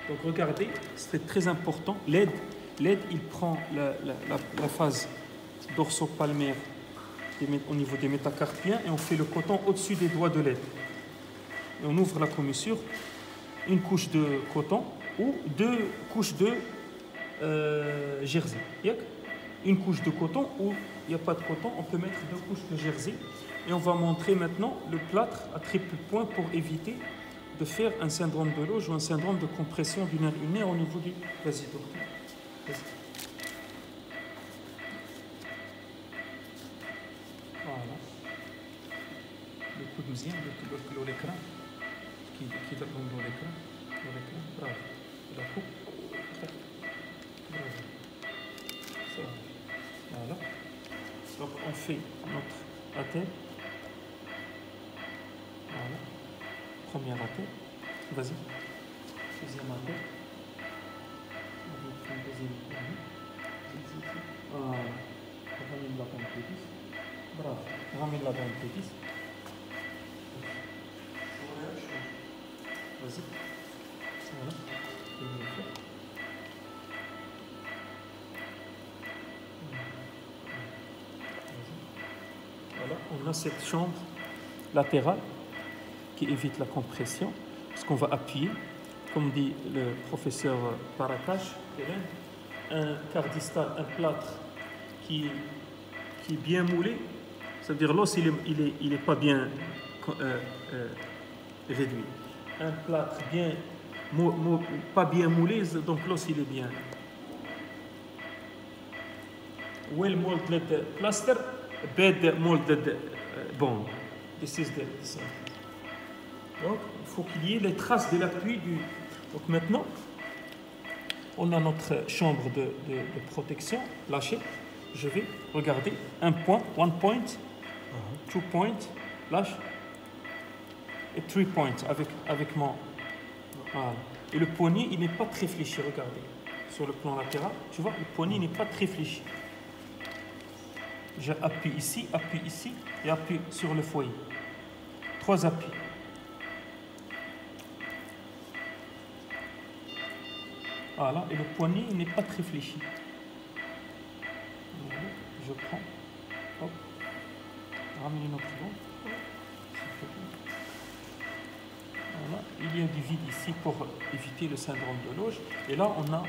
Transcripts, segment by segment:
Donc regardez, c'est très important. L'aide, il prend la phase dorsopalmaire au niveau des métacarpiens et on fait le coton au-dessus des doigts de l'aide. Et on ouvre la commissure, une couche de coton ou 2 couches de jersey. Une couche de coton ou il n'y a pas de coton, on peut mettre 2 couches de jersey. Et on va montrer maintenant le plâtre à triple point pour éviter de faire un syndrome de loge ou un syndrome de compression du nerf ulnaire au niveau du... Vas-y, docteur. Vas-y. Voilà. Le coup de mzien, l'écran. Qui donne l'écran. Bravo. La coupe. Bravo. Ça. Voilà. Donc on fait notre attelle. Voilà. Première attelle. Vas-y. Deuxième attelle. Voilà. Ramène la bande pétis. Bravo. Ramène la bande pétis. Vas-y. Voilà. Voilà. On a cette chambre latérale qui évite la compression, parce qu'on va appuyer, comme dit le professeur Parakash, un quart distal, un plâtre qui est bien moulé, c'est-à-dire l'os il est pas bien réduit. Un plâtre bien pas bien moulé, donc l'os il est bien. Well molded plaster, bad molded bone. This is the same. Donc, il faut qu'il y ait les traces de l'appui du... Donc maintenant, on a notre chambre de protection lâchée. Je vais regarder un point, 1 point, 2 points, lâche, et 3 points avec mon... Voilà. Et le poignet, il n'est pas très fléchi, regardez. Sur le plan latéral, tu vois, le poignet n'est pas très fléchi. J'appuie ici et appuie sur le foyer. 3 appuis. Voilà, et le poignet n'est pas très fléchi. Je prends, hop, ramener notre doigt. Voilà, il y a du vide ici pour éviter le syndrome de loge. Et là, on a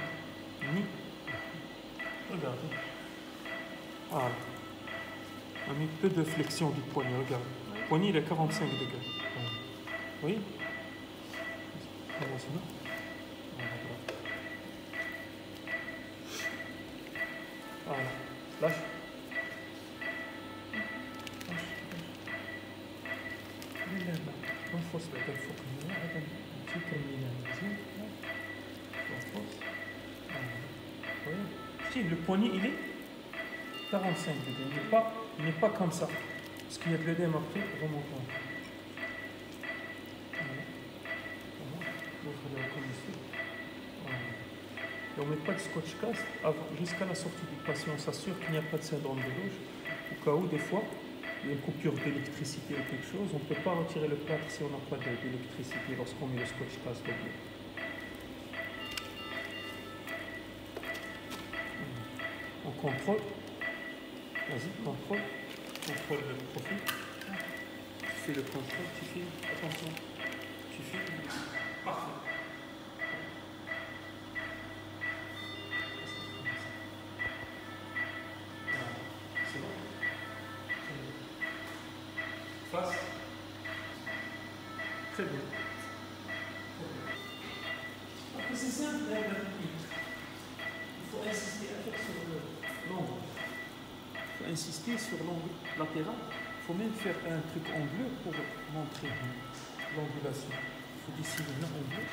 mis, regardez, voilà, on a mis peu de flexion du poignet, regardez. Le poignet, il est à 45 degrés. Oui. Voilà, lâche. Renforce la le poignet, il est 45 degrés. Il n'est pas comme ça. Parce qu'il y a de l'œdème après, remontant. Et on ne met pas de scotch cast jusqu'à la sortie du patient. On s'assure qu'il n'y a pas de syndrome de loge. Au cas où, des fois, il y a une coupure d'électricité ou quelque chose, on ne peut pas retirer le plâtre si on n'a pas d'électricité lorsqu'on met le scotch cast dedans. On contrôle. Vas-y, contrôle. Contrôle le profil. Tu fais le contrôle, tu fais. Attention. Tu fais. Parfait. C'est bon. Face. Très bien. Après, c'est simple, il faut insister sur l'angle. Il faut insister sur l'angle latéral. Il faut même faire un truc en bleu pour montrer l'angulation. Il faut dessiner là en bleu.